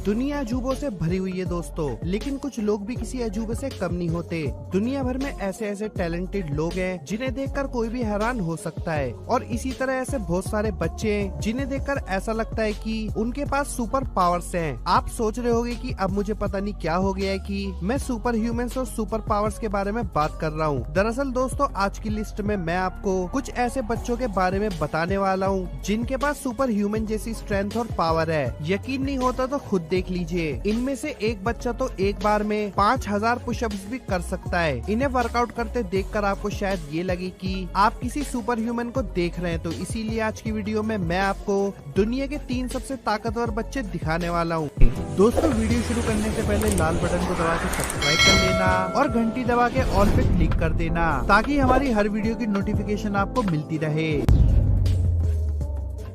दुनिया अजूबों से भरी हुई है दोस्तों, लेकिन कुछ लोग भी किसी अजूबे से कम नहीं होते। दुनिया भर में ऐसे ऐसे टैलेंटेड लोग हैं जिन्हें देखकर कोई भी हैरान हो सकता है, और इसी तरह ऐसे बहुत सारे बच्चे हैं जिन्हें देखकर ऐसा लगता है कि उनके पास सुपर पावर्स हैं। आप सोच रहे होंगे कि अब मुझे पता नहीं क्या हो गया है कि मैं सुपर ह्यूमंस और सुपर पावर्स के बारे में बात कर रहा हूँ। दरअसल दोस्तों, आज की लिस्ट में मैं आपको कुछ ऐसे बच्चों के बारे में बताने वाला हूँ जिनके पास सुपर ह्यूमन जैसी स्ट्रेंथ और पावर है। यकीन नहीं होता तो खुद देख लीजिए। इनमें से एक बच्चा तो एक बार में 5000 पुशअप्स भी कर सकता है। इन्हें वर्कआउट करते देखकर आपको शायद ये लगे कि आप किसी सुपर ह्यूमन को देख रहे हैं, तो इसीलिए आज की वीडियो में मैं आपको दुनिया के 3 सबसे ताकतवर बच्चे दिखाने वाला हूँ। दोस्तों, वीडियो शुरू करने से पहले लाल बटन को दबा के सब्सक्राइब कर लेना और घंटी दबा के ऑल पे क्लिक कर देना, ताकि हमारी हर वीडियो की नोटिफिकेशन आपको मिलती रहे।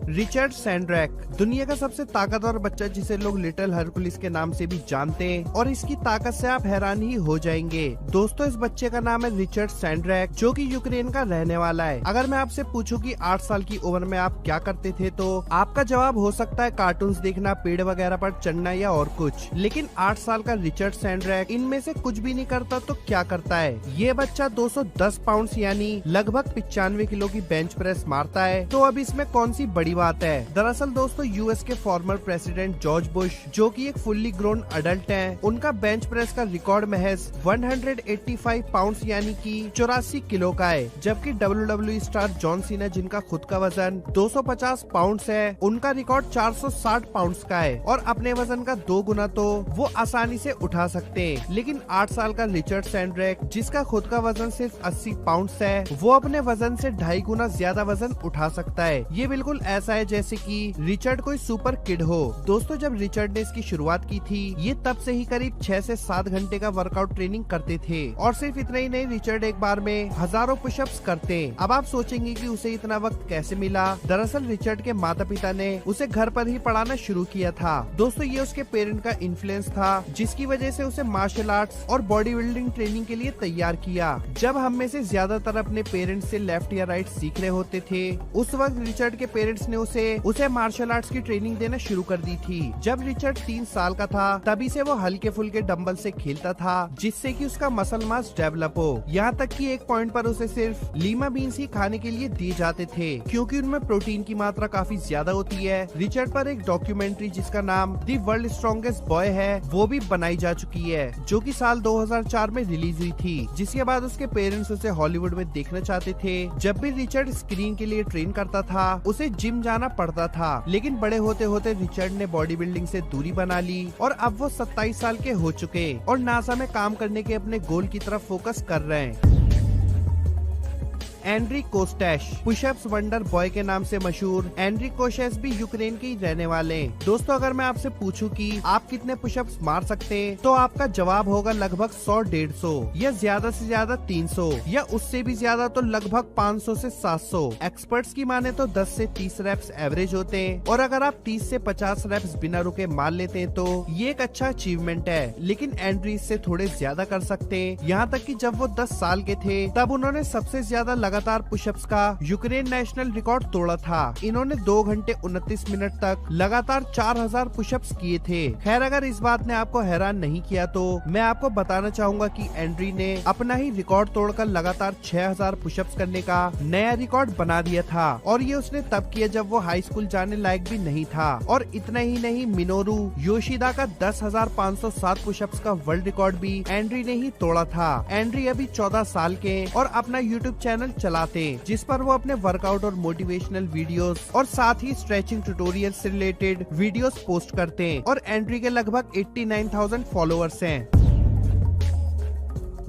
रिचर्ड सैंड्रैक दुनिया का सबसे ताकतवर बच्चा, जिसे लोग लिटिल हरकुलिस के नाम से भी जानते हैं, और इसकी ताकत से आप हैरान ही हो जाएंगे। दोस्तों, इस बच्चे का नाम है रिचर्ड सैंड्रैक, जो कि यूक्रेन का रहने वाला है। अगर मैं आपसे पूछूं कि 8 साल की उम्र में आप क्या करते थे, तो आपका जवाब हो सकता है कार्टून्स देखना, पेड़ वगैरह पर चढ़ना या और कुछ। लेकिन 8 साल का रिचर्ड सैंड्रैक इनमें से कुछ भी नहीं करता तो क्या करता है? ये बच्चा 210 पाउंड यानी लगभग 95 किलो की बेंच प्रेस मारता है। तो अब इसमें कौन सी बड़ी बात है? दरअसल दोस्तों, यूएस के फॉर्मर प्रेसिडेंट जॉर्ज बुश, जो कि एक फुल्ली ग्रोन अडल्ट हैं, उनका बेंच प्रेस का रिकॉर्ड महज 185 पाउंड यानी कि 84 किलो का है। जबकि WWE स्टार जॉन सीना, जिनका खुद का वजन 250 पाउंड है, उनका रिकॉर्ड 460 पाउंड का है, और अपने वजन का 2 गुना तो वो आसानी से उठा सकते हैं। लेकिन 8 साल का रिचर्ड सैंड्रैक, जिसका खुद का वजन सिर्फ 80 पाउंड है, वो अपने वजन से 2.5 गुना ज्यादा वजन उठा सकता है। ये बिल्कुल ऐसा है जैसे कि रिचर्ड कोई सुपर किड हो। दोस्तों, जब रिचर्ड ने इसकी शुरुआत की थी, ये तब से ही करीब 6 से 7 घंटे का वर्कआउट ट्रेनिंग करते थे। और सिर्फ इतना ही नहीं, रिचर्ड एक बार में हजारों पुशअप्स करते। अब आप सोचेंगे कि उसे इतना वक्त कैसे मिला। दरअसल रिचर्ड के माता पिता ने उसे घर पर ही पढ़ाना शुरू किया था। दोस्तों, ये उसके पेरेंट का इन्फ्लुएंस था, जिसकी वजह से उसे मार्शल आर्ट्स और बॉडी बिल्डिंग ट्रेनिंग के लिए तैयार किया। जब हम में से ज्यादातर अपने पेरेंट्स से लेफ्ट या राइट सीख रहे होते थे, उस वक्त रिचर्ड के पेरेंट्स ने उसे मार्शल आर्ट्स की ट्रेनिंग देना शुरू कर दी थी। जब रिचर्ड 3 साल का था, तभी से वो हल्के फुल्के डंबल से खेलता था, जिससे कि उसका मसल मास डेवलप हो। यहाँ तक कि एक पॉइंट पर उसे सिर्फ लीमा बीन्स ही खाने के लिए दिए जाते थे, क्योंकि उनमें प्रोटीन की मात्रा काफी ज्यादा होती है। रिचर्ड पर एक डॉक्यूमेंट्री, जिसका नाम दी वर्ल्ड स्ट्रॉन्गेस्ट बॉय है, वो भी बनाई जा चुकी है, जो कि साल 2004 में रिलीज हुई थी। जिसके बाद उसके पेरेंट्स उसे हॉलीवुड में देखना चाहते थे। जब भी रिचर्ड स्क्रीन के लिए ट्रेन करता था, उसे जिम जाना पड़ता था। लेकिन बड़े होते होते रिचर्ड ने बॉडी बिल्डिंग से दूरी बना ली, और अब वो 27 साल के हो चुके और नासा में काम करने के अपने गोल की तरफ फोकस कर रहे हैं। एंड्री कोस्टेश, पुशअप्स वंडर बॉय के नाम से मशहूर एंड्री कोस्टेश भी यूक्रेन के ही रहने वाले हैं। दोस्तों, अगर मैं आपसे पूछूं कि आप कितने पुशअप्स मार सकते हैं, तो आपका जवाब होगा लगभग 100-150, या ज्यादा से ज्यादा 300, या उससे भी ज्यादा तो लगभग 500 से 700। एक्सपर्ट्स की माने तो 10 से 30 रेप्स एवरेज होते हैं, और अगर आप 30 से 50 रेप्स बिना रुके मार लेते हैं, तो ये एक अच्छा अचीवमेंट है। लेकिन एंड्री इससे थोड़े ज्यादा कर सकते हैं। यहाँ तक कि जब वो 10 साल के थे, तब उन्होंने सबसे ज्यादा लगातार पुशअप्स का यूक्रेन नेशनल रिकॉर्ड तोड़ा था। इन्होंने 2 घंटे 29 मिनट तक लगातार 4000 पुशअप्स किए थे। खैर, अगर इस बात ने आपको हैरान नहीं किया, तो मैं आपको बताना चाहूंगा कि एंड्री ने अपना ही रिकॉर्ड तोड़कर लगातार 6000 पुशअप्स करने का नया रिकॉर्ड बना दिया था, और ये उसने तब किया जब वो हाई स्कूल जाने लायक भी नहीं था। और इतना ही नहीं, मिनोरू योशिदा का 10,507 पुशअप्स का वर्ल्ड रिकॉर्ड भी एंड्री ने ही तोड़ा था। एंड्री अभी 14 साल के और अपना यूट्यूब चैनल चलाते, जिस पर वो अपने वर्कआउट और मोटिवेशनल वीडियोस और साथ ही स्ट्रेचिंग ट्यूटोरियल से रिलेटेड वीडियोस पोस्ट करते हैं। और एंड्री के लगभग 89,000 फॉलोअर्स हैं।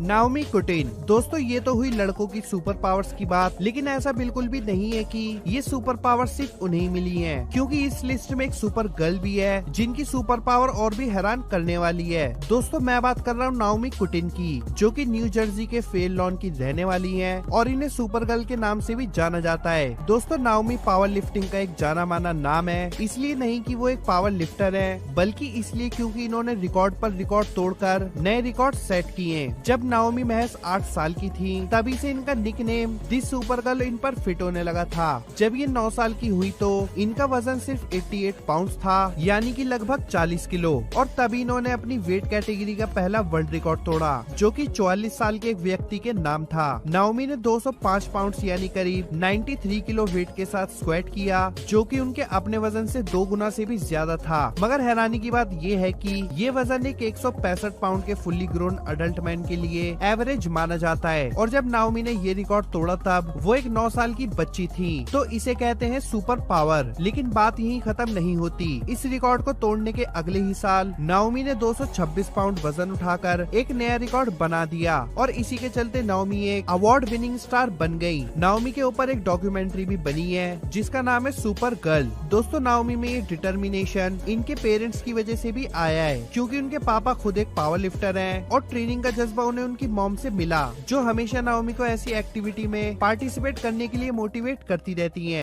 नाओमी कुटिन, दोस्तों, ये तो हुई लड़कों की सुपर पावर्स की बात, लेकिन ऐसा बिल्कुल भी नहीं है कि ये सुपर पावर सिर्फ उन्हें मिली हैं, क्योंकि इस लिस्ट में एक सुपर गर्ल भी है, जिनकी सुपर पावर और भी हैरान करने वाली है। दोस्तों, मैं बात कर रहा हूँ नाओमी कुटिन की, जो कि न्यू जर्सी के फेल लॉन की रहने वाली है, और इन्हें सुपर गर्ल के नाम से भी जाना जाता है। दोस्तों, नाओमी पावर लिफ्टिंग का एक जाना माना नाम है, इसलिए नहीं कि वो एक पावर लिफ्टर है, बल्कि इसलिए क्योंकि इन्होंने रिकॉर्ड पर रिकॉर्ड तोड़कर नए रिकॉर्ड सेट किए। जब नाओमी महज 8 साल की थी तभी से इनका nickname the super girl in पर फिट होने लगा था। जब ये 9 साल की हुई तो इनका वजन सिर्फ 88 पाउंड्स था, यानी कि लगभग 40 किलो, और तभी इन्होंने अपनी वेट कैटेगरी का पहला वर्ल्ड रिकॉर्ड तोड़ा जो कि 44 साल के एक व्यक्ति के नाम था। नाओमी ने 205 पाउंड्स यानी करीब 93 किलो वेट के साथ स्क्वाट किया जो कि उनके अपने वजन से 2 गुना से भी ज्यादा था। मगर हैरानी की बात ये है कि ये वजन एक 165 पाउंड के फुल्ली ग्रोन अडल्ट मैन के लिए एवरेज माना जाता है। और जब नाओमी ने ये रिकॉर्ड तोड़ा तब वो एक 9 साल की बच्ची थी, तो इसे कहते हैं सुपर पावर। लेकिन बात यहीं खत्म नहीं होती। इस रिकॉर्ड को तोड़ने के अगले ही साल नाओमी ने 226 पाउंड वजन उठाकर एक नया रिकॉर्ड बना दिया और इसी के चलते नाओमी एक अवार्ड विनिंग स्टार बन गई। नाओमी के ऊपर एक डॉक्यूमेंट्री भी बनी है जिसका नाम है सुपर गर्ल। दोस्तों, नाओमी में ये डिटर्मिनेशन इनके पेरेंट्स की वजह से भी आया है, क्योंकि उनके पापा खुद एक पावर लिफ्टर हैं और ट्रेनिंग का जज्बा उन्हें उनकी मॉम से मिला, जो हमेशा नाओमी को ऐसी एक्टिविटी में पार्टिसिपेट करने के लिए मोटिवेट करती रहती हैं।